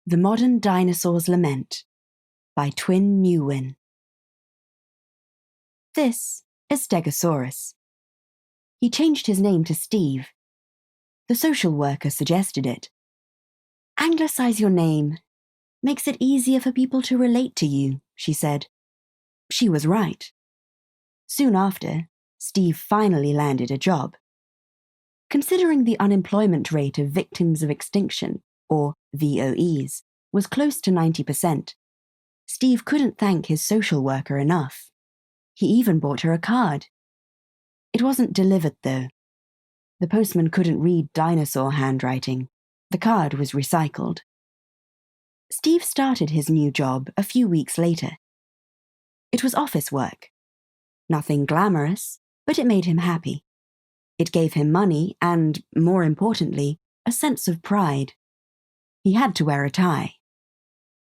The Modern Dinosaurs' Lament by Nguyen. This is Stegosaurus. He changed his name to Steve. The social worker suggested it. Anglicize your name. Makes it easier for people to relate to you, she said. She was right. Soon after, Steve finally landed a job. Considering the unemployment rate of victims of extinction, or VOEs, was close to 90%, Steve couldn't thank his social worker enough. He even bought her a card. It wasn't delivered, though. The postman couldn't read dinosaur handwriting. The card was recycled. Steve started his new job a few weeks later. It was office work. Nothing glamorous, but it made him happy. It gave him money and, more importantly, a sense of pride. He had to wear a tie.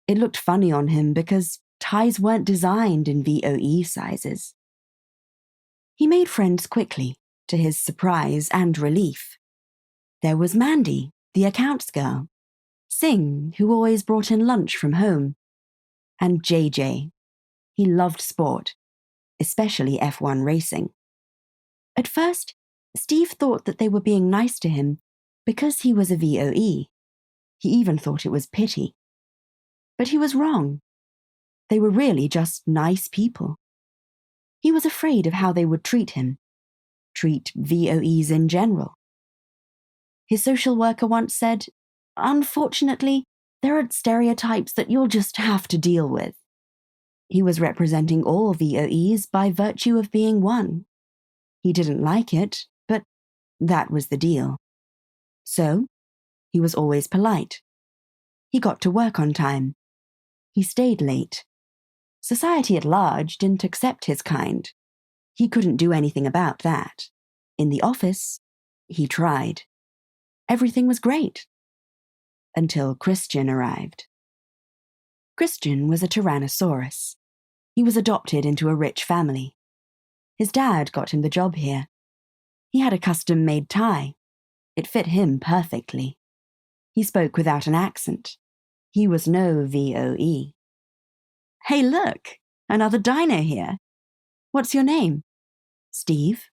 It looked funny on him because ties weren't designed in VOE sizes. He made friends quickly, to his surprise and relief. There was Mandy, the accounts girl, Singh, who always brought in lunch from home, and JJ. He loved sport, especially F1 racing. At first, Steve thought that they were being nice to him because he was a VOE. He even thought it was pity. But he was wrong. They were really just nice people. He was afraid of how they would treat him, treat VOEs in general. His social worker once said, "Unfortunately, there are stereotypes that you'll just have to deal with." He was representing all VOEs by virtue of being one. He didn't like it, but that was the deal. So, he was always polite. He got to work on time. He stayed late. Society at large didn't accept his kind. He couldn't do anything about that. In the office, he tried. Everything was great. Until Christian arrived. Christian was a Tyrannosaurus. He was adopted into a rich family. His dad got him the job here. He had a custom-made tie. It fit him perfectly. He spoke without an accent. He was no VOE. "Hey, look! Another dino here. What's your name?" "Steve."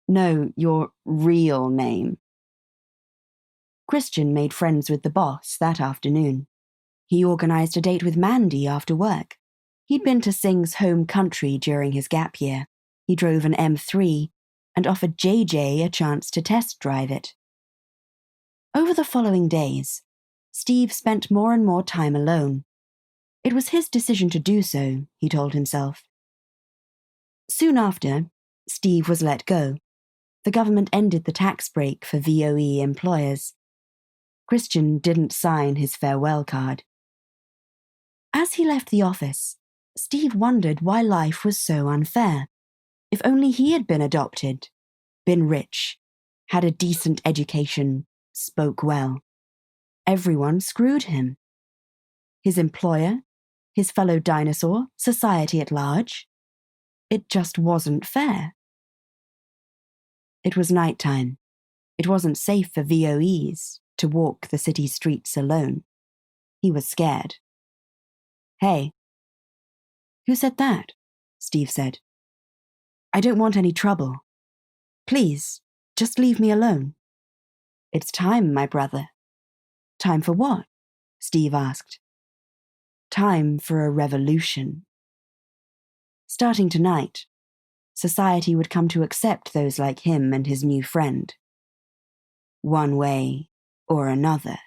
"No, your real name." Christian made friends with the boss that afternoon. He organized a date with Mandy after work. He'd been to Singh's home country during his gap year. He drove an M3 and offered JJ a chance to test drive it. Over the following days, Steve spent more and more time alone. It was his decision to do so, he told himself. Soon after, Steve was let go. The government ended the tax break for VOE employers. Christian didn't sign his farewell card. As he left the office, Steve wondered why life was so unfair. If only he had been adopted, been rich, had a decent education, spoke well. Everyone screwed him. His employer, his fellow dinosaur, society at large. It just wasn't fair. It was nighttime. It wasn't safe for VOEs to walk the city streets alone. He was scared. "Hey." "Who said that?" Steve said. "I don't want any trouble. Please, just leave me alone." "It's time, my brother." "Time for what?" Steve asked. "Time for a revolution." Starting tonight, society would come to accept those like him and his new friend. One way or another.